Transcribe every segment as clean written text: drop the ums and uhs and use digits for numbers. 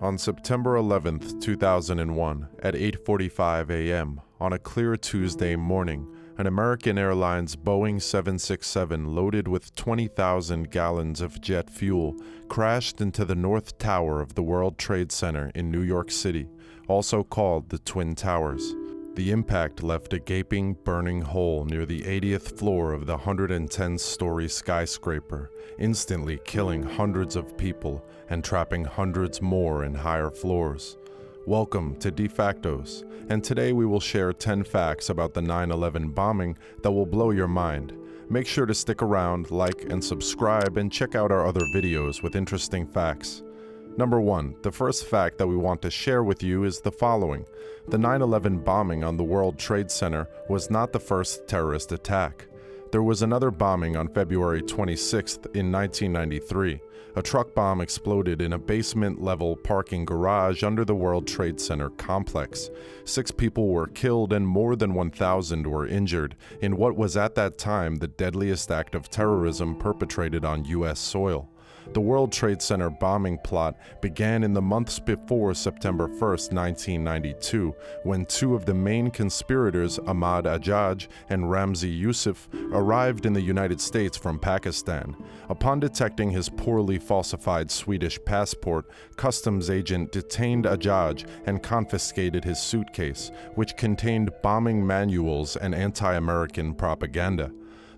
On September 11, 2001, at 8:45 a.m., on a clear Tuesday morning, an American Airlines Boeing 767 loaded with 20,000 gallons of jet fuel crashed into the North Tower of the World Trade Center in New York City, also called the Twin Towers. The impact left a gaping, burning hole near the 80th floor of the 110-story skyscraper, instantly killing hundreds of people and trapping hundreds more in higher floors. Welcome to Defactos, and today we will share 10 facts about the 9/11 bombing that will blow your mind. Make sure to stick around, like, and subscribe, and check out our other videos with interesting facts. Number 1, the first fact that we want to share with you is the following. The 9/11 bombing on the World Trade Center was not the first terrorist attack. There was another bombing on February 26th in 1993. A truck bomb exploded in a basement-level parking garage under the World Trade Center complex. 6 people were killed and more than 1,000 were injured in what was at that time the deadliest act of terrorism perpetrated on U.S. soil. The World Trade Center bombing plot began in the months before September 1, 1992, when 2 of the main conspirators, Ahmad Ajaj and Ramzi Youssef, arrived in the United States from Pakistan. Upon detecting his poorly falsified Swedish passport, customs agent detained Ajaj and confiscated his suitcase, which contained bombing manuals and anti-American propaganda.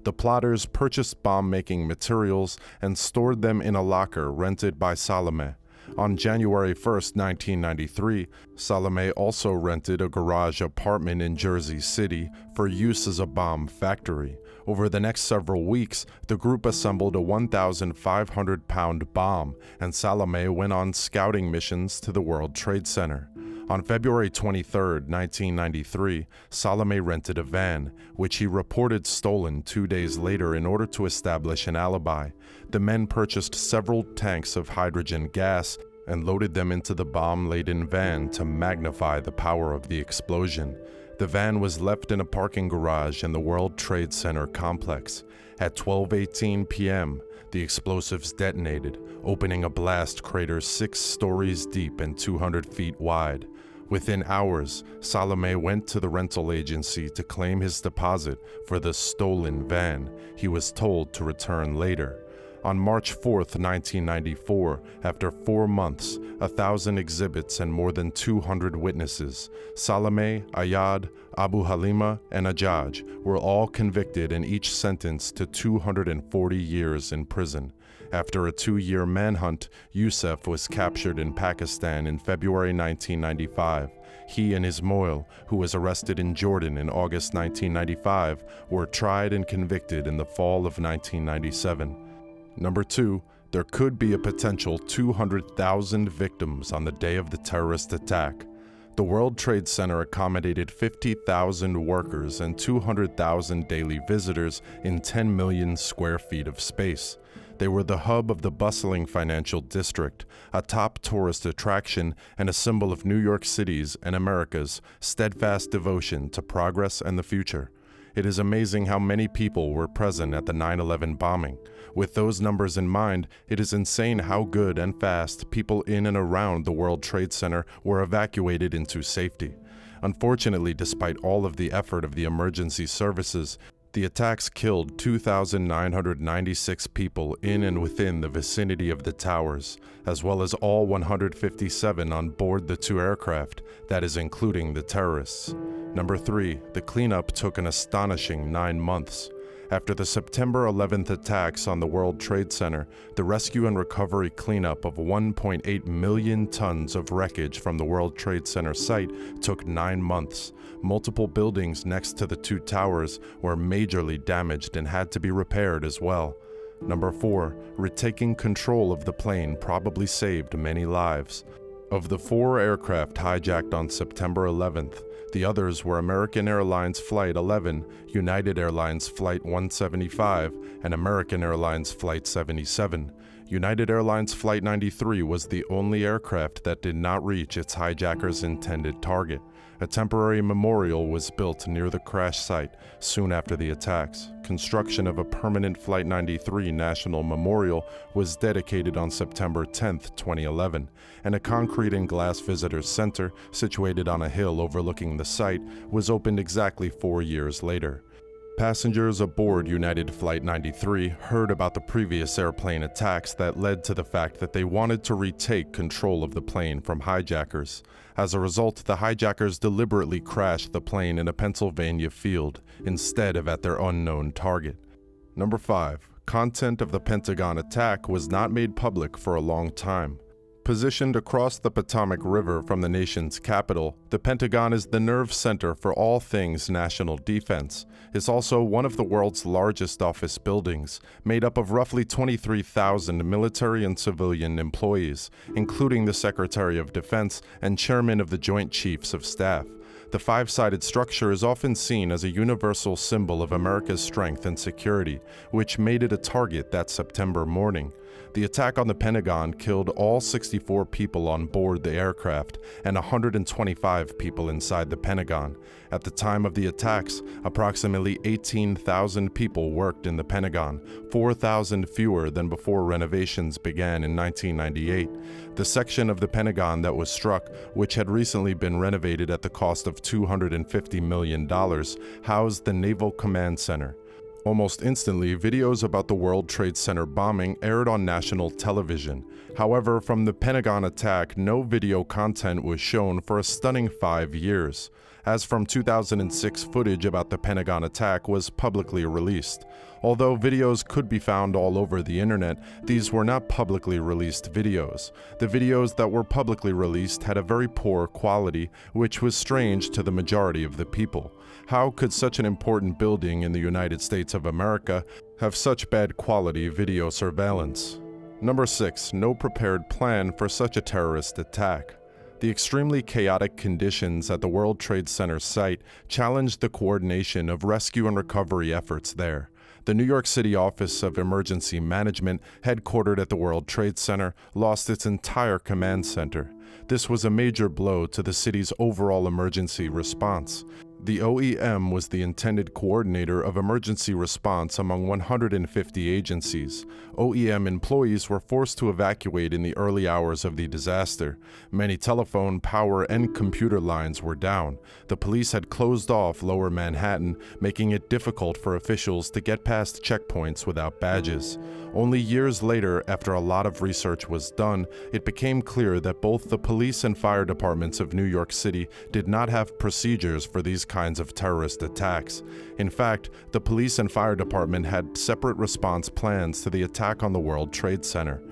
The plotters purchased bomb-making materials and stored them in a locker rented by Salome. On January 1, 1993, Salome also rented a garage apartment in Jersey City for use as a bomb factory. Over the next several weeks, the group assembled a 1,500-pound bomb, and Salome went on scouting missions to the World Trade Center. On February 23, 1993, Salome rented a van, which he reported stolen 2 days later in order to establish an alibi. The men purchased several tanks of hydrogen gas and loaded them into the bomb-laden van to magnify the power of the explosion. The van was left in a parking garage in the World Trade Center complex. At 12:18 p.m., the explosives detonated, opening a blast crater 6 stories deep and 200 feet wide. Within hours, Salome went to the rental agency to claim his deposit for the stolen van. He was told to return later. On March 4, 1994, after 4 months, 1,000 exhibits and more than 200 witnesses, Salome, Ayad, Abu Halima, and Ajaj were all convicted and each sentenced to 240 years in prison. After a 2-year manhunt, Youssef was captured in Pakistan in February 1995. He and Ismail, who was arrested in Jordan in August 1995, were tried and convicted in the fall of 1997. Number 2, there could be a potential 200,000 victims on the day of the terrorist attack. The World Trade Center accommodated 50,000 workers and 200,000 daily visitors in 10 million square feet of space. They were the hub of the bustling financial district, a top tourist attraction and a symbol of New York City's and America's steadfast devotion to progress and the future. It is amazing how many people were present at the 9/11 bombing. With those numbers in mind, it is insane how good and fast people in and around the World Trade Center were evacuated into safety. Unfortunately, despite all of the effort of the emergency services, the attacks killed 2,996 people in and within the vicinity of the towers, as well as all 157 on board the 2 aircraft, that is including the terrorists. Number 3, the cleanup took an astonishing 9 months. After the September 11th attacks on the World Trade Center, the rescue and recovery cleanup of 1.8 million tons of wreckage from the World Trade Center site took 9 months. Multiple buildings next to the 2 towers were majorly damaged and had to be repaired as well. Number 4, retaking control of the plane probably saved many lives. Of the 4 aircraft hijacked on September 11th, the others were American Airlines Flight 11, United Airlines Flight 175, and American Airlines Flight 77. United Airlines Flight 93 was the only aircraft that did not reach its hijackers' intended target. A temporary memorial was built near the crash site soon after the attacks. Construction of a permanent Flight 93 National Memorial was dedicated on September 10, 2011, and a concrete and glass visitors center situated on a hill overlooking the site was opened exactly 4 years later. Passengers aboard United Flight 93 heard about the previous airplane attacks that led to the fact that they wanted to retake control of the plane from hijackers. As a result, the hijackers deliberately crashed the plane in a Pennsylvania field instead of at their unknown target. Number 5. Content of the Pentagon attack was not made public for a long time. Positioned across the Potomac River from the nation's capital, the Pentagon is the nerve center for all things national defense. It's also one of the world's largest office buildings, made up of roughly 23,000 military and civilian employees, including the Secretary of Defense and Chairman of the Joint Chiefs of Staff. The five-sided structure is often seen as a universal symbol of America's strength and security, which made it a target that September morning. The attack on the Pentagon killed all 64 people on board the aircraft and 125 people inside the Pentagon. At the time of the attacks, approximately 18,000 people worked in the Pentagon, 4,000 fewer than before renovations began in 1998. The section of the Pentagon that was struck, which had recently been renovated at the cost of $250 million, housed the Naval Command Center. Almost instantly, videos about the World Trade Center bombing aired on national television. However, from the Pentagon attack, no video content was shown for a stunning 5 years. As from 2006, footage about the Pentagon attack was publicly released. Although videos could be found all over the internet, these were not publicly released videos. The videos that were publicly released had a very poor quality, which was strange to the majority of the people. How could such an important building in the United States of America have such bad quality video surveillance? Number 6. No prepared plan for such a terrorist attack. The extremely chaotic conditions at the World Trade Center site challenged the coordination of rescue and recovery efforts there. The New York City Office of Emergency Management, headquartered at the World Trade Center, lost its entire command center. This was a major blow to the city's overall emergency response. The OEM was the intended coordinator of emergency response among 150 agencies. OEM employees were forced to evacuate in the early hours of the disaster. Many telephone, power, and computer lines were down. The police had closed off Lower Manhattan, making it difficult for officials to get past checkpoints without badges. Only years later, after a lot of research was done, it became clear that both the police and fire departments of New York City did not have procedures for these kinds of terrorist attacks. In fact, the police and fire department had separate response plans to the attack on the World Trade Center.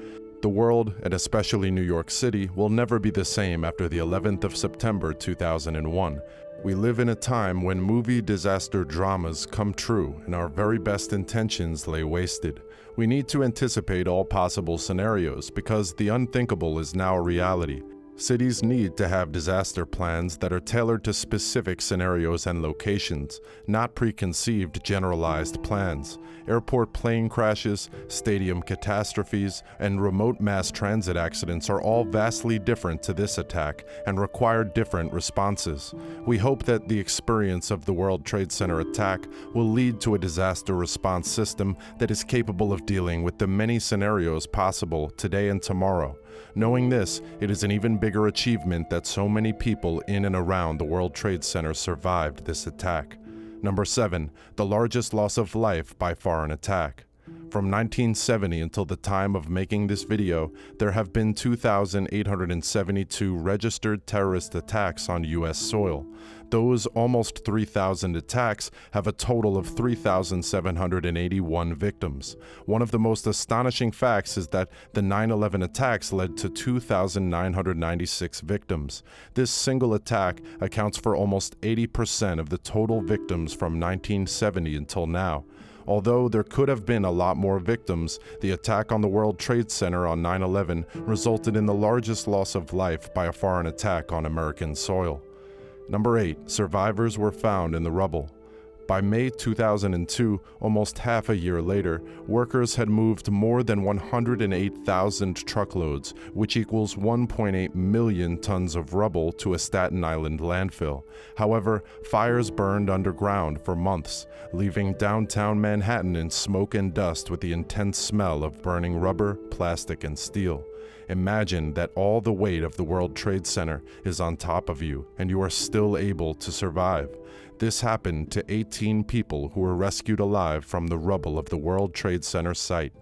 The world, and especially New York City, will never be the same after the 11th of September 2001. We live in a time when movie disaster dramas come true and our very best intentions lay wasted. We need to anticipate all possible scenarios because the unthinkable is now a reality. Cities need to have disaster plans that are tailored to specific scenarios and locations, not preconceived generalized plans. Airport plane crashes, stadium catastrophes, and remote mass transit accidents are all vastly different to this attack and require different responses. We hope that the experience of the World Trade Center attack will lead to a disaster response system that is capable of dealing with the many scenarios possible today and tomorrow. Knowing this, it is an even bigger achievement that so many people in and around the World Trade Center survived this attack. Number 7. The largest loss of life by foreign attack. From 1970 until the time of making this video, there have been 2,872 registered terrorist attacks on U.S. soil. Those almost 3,000 attacks have a total of 3,781 victims. One of the most astonishing facts is that the 9/11 attacks led to 2,996 victims. This single attack accounts for almost 80% of the total victims from 1970 until now. Although there could have been a lot more victims, the attack on the World Trade Center on 9/11 resulted in the largest loss of life by a foreign attack on American soil. Number 8. Survivors were found in the rubble. By May 2002, almost half a year later, workers had moved more than 108,000 truckloads, which equals 1.8 million tons of rubble to a Staten Island landfill. However, fires burned underground for months, leaving downtown Manhattan in smoke and dust with the intense smell of burning rubber, plastic, and steel. Imagine that all the weight of the World Trade Center is on top of you, and you are still able to survive. This happened to 18 people who were rescued alive from the rubble of the World Trade Center site.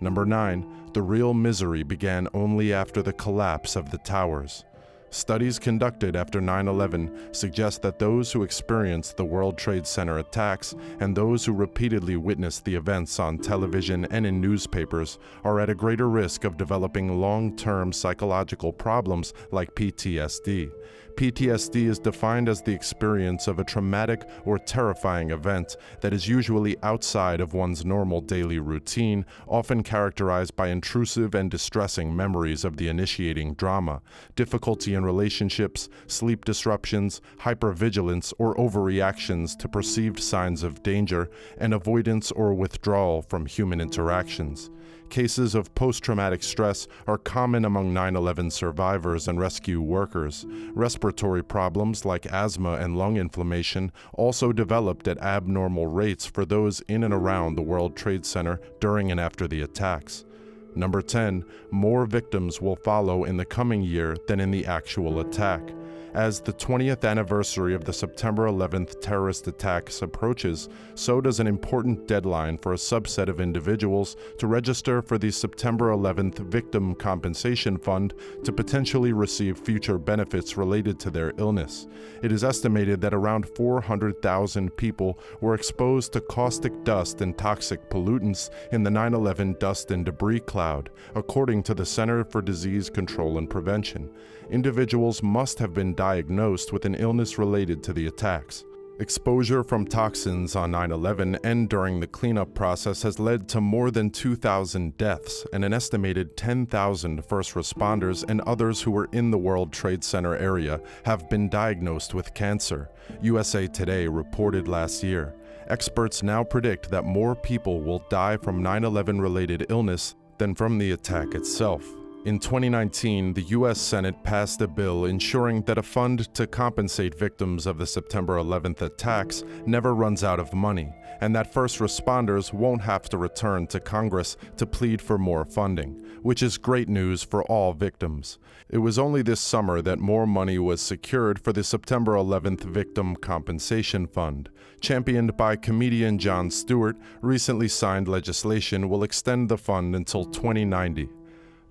Number 9. The real misery began only after the collapse of the towers. Studies conducted after 9/11 suggest that those who experienced the World Trade Center attacks and those who repeatedly witnessed the events on television and in newspapers are at a greater risk of developing long-term psychological problems like PTSD. PTSD is defined as the experience of a traumatic or terrifying event that is usually outside of one's normal daily routine, often characterized by intrusive and distressing memories of the initiating drama, difficulty in relationships, sleep disruptions, hypervigilance or overreactions to perceived signs of danger, and avoidance or withdrawal from human interactions. Cases of post-traumatic stress are common among 9/11 survivors and rescue workers. Respiratory problems like asthma and lung inflammation also developed at abnormal rates for those in and around the World Trade Center during and after the attacks. Number 10. More victims will follow in the coming year than in the actual attack. As the 20th anniversary of the September 11th terrorist attacks approaches, so does an important deadline for a subset of individuals to register for the September 11th Victim Compensation Fund to potentially receive future benefits related to their illness. It is estimated that around 400,000 people were exposed to caustic dust and toxic pollutants in the 9/11 dust and debris cloud, according to the Center for Disease Control and Prevention. Individuals must have been diagnosed with an illness related to the attacks. Exposure from toxins on 9/11 and during the cleanup process has led to more than 2,000 deaths and an estimated 10,000 first responders and others who were in the World Trade Center area have been diagnosed with cancer, USA Today reported last year. Experts now predict that more people will die from 9/11 related illness than from the attack itself. In 2019, the U.S. Senate passed a bill ensuring that a fund to compensate victims of the September 11th attacks never runs out of money, and that first responders won't have to return to Congress to plead for more funding, which is great news for all victims. It was only this summer that more money was secured for the September 11th Victim Compensation Fund. Championed by comedian Jon Stewart, recently signed legislation will extend the fund until 2090.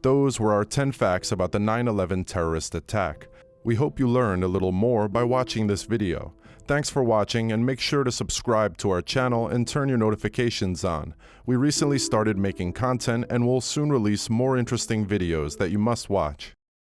Those were our 10 facts about the 9/11 terrorist attack. We hope you learned a little more by watching this video. Thanks for watching, and make sure to subscribe to our channel and turn your notifications on. We recently started making content and will soon release more interesting videos that you must watch.